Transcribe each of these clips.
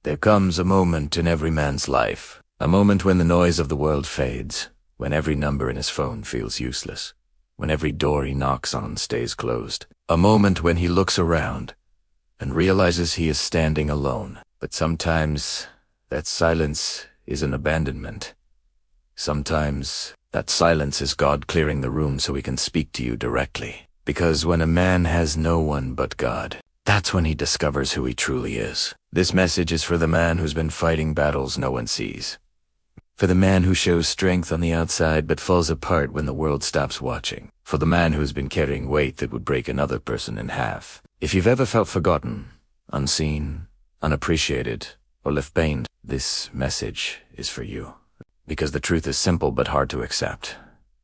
There comes a moment in every man's life, a moment when the noise of the world fades, when every number in his phone feels useless, when every door he knocks on stays closed, a moment when he looks around and realizes he is standing alone. But sometimes that silence is an abandonment. Sometimes that silence is God clearing the room so he can speak to you directly. Because when a man has no one but God, that's when he discovers who he truly is. This message is for the man who's been fighting battles no one sees. For the man who shows strength on the outside but falls apart when the world stops watching. For the man who's been carrying weight that would break another person in half. If you've ever felt forgotten, unseen, unappreciated, or left pained, this message is for you. Because the truth is simple but hard to accept.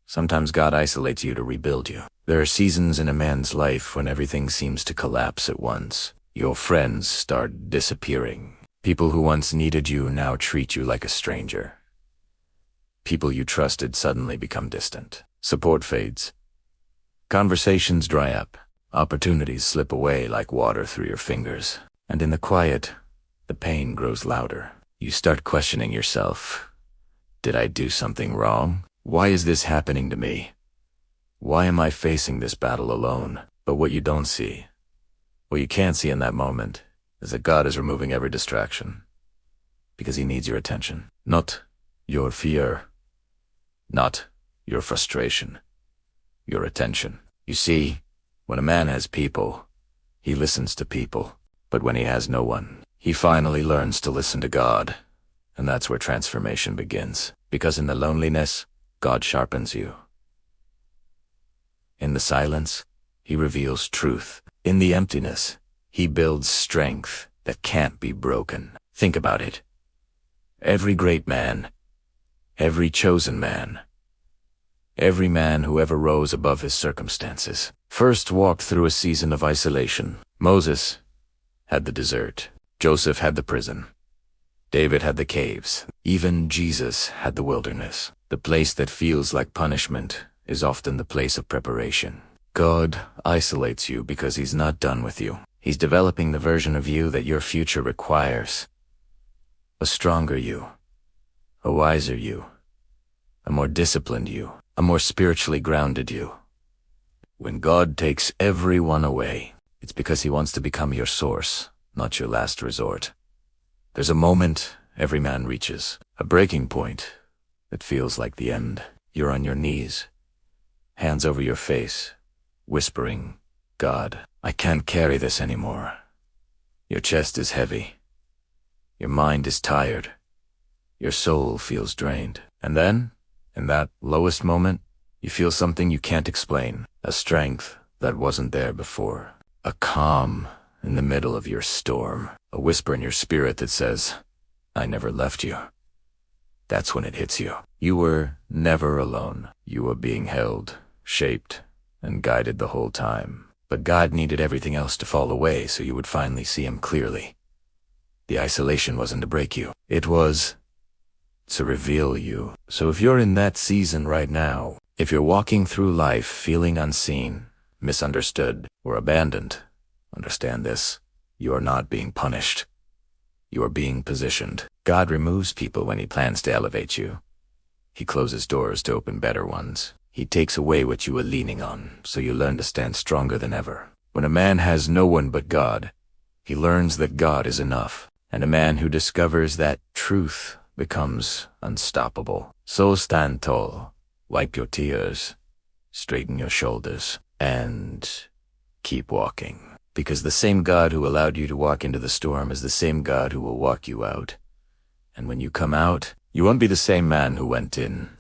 Sometimes God isolates you to rebuild you. There are seasons in a man's life when everything seems to collapse at once. Your friends start disappearing. People who once needed you now treat you like a stranger. People you trusted suddenly become distant. Support fades. Conversations dry up. Opportunities slip away like water through your fingers. And in the quiet, the pain grows louder. You start questioning yourself. Did I do something wrong? Why is this happening to me? Why am I facing this battle alone? But what you don't see, what you can't see in that moment, is that God is removing every distraction. Because he needs your attention. Not your fear. Not your frustration. Your attention. You see, when a man has people, he listens to people. But when he has no one, he finally learns to listen to God. And that's where transformation begins. Because in the loneliness, God sharpens you. In the silence, he reveals truth. In the emptiness, he builds strength that can't be broken. Think about it. Every great man, every chosen man, every man who ever rose above his circumstances, first walked through a season of isolation. Moses had the desert. Joseph had the prison. David had the caves. Even Jesus had the wilderness. The place that feels like punishment is often the place of preparation. God isolates you because he's not done with you. He's developing the version of you that your future requires. A stronger you, a wiser you, a more disciplined you, a more spiritually grounded you. When God takes everyone away, it's because he wants to become your source, not your last resort. There's a moment every man reaches, a breaking point that feels like the end. You're on your knees, hands over your face, whispering, God, I can't carry this anymore. Your chest is heavy. Your mind is tired. Your soul feels drained. And then, in that lowest moment, you feel something you can't explain, a strength that wasn't there before, a calm in the middle of your storm, a whisper in your spirit that says, I never left you. That's when it hits you. You were never alone. You were being held, shaped, and guided the whole time. But God needed everything else to fall away so you would finally see him clearly. The isolation wasn't to break you. It was to reveal you. So if you're in that season right now, if you're walking through life feeling unseen, misunderstood, or abandoned, understand this. You are not being punished. You are being positioned. God removes people when he plans to elevate you. He closes doors to open better ones. He takes away what you were leaning on, so you learn to stand stronger than ever. When a man has no one but God, he learns that God is enough. And a man who discovers that truth becomes unstoppable. So stand tall, wipe your tears, straighten your shoulders, and keep walking. Because the same God who allowed you to walk into the storm is the same God who will walk you out. And when you come out, you won't be the same man who went in.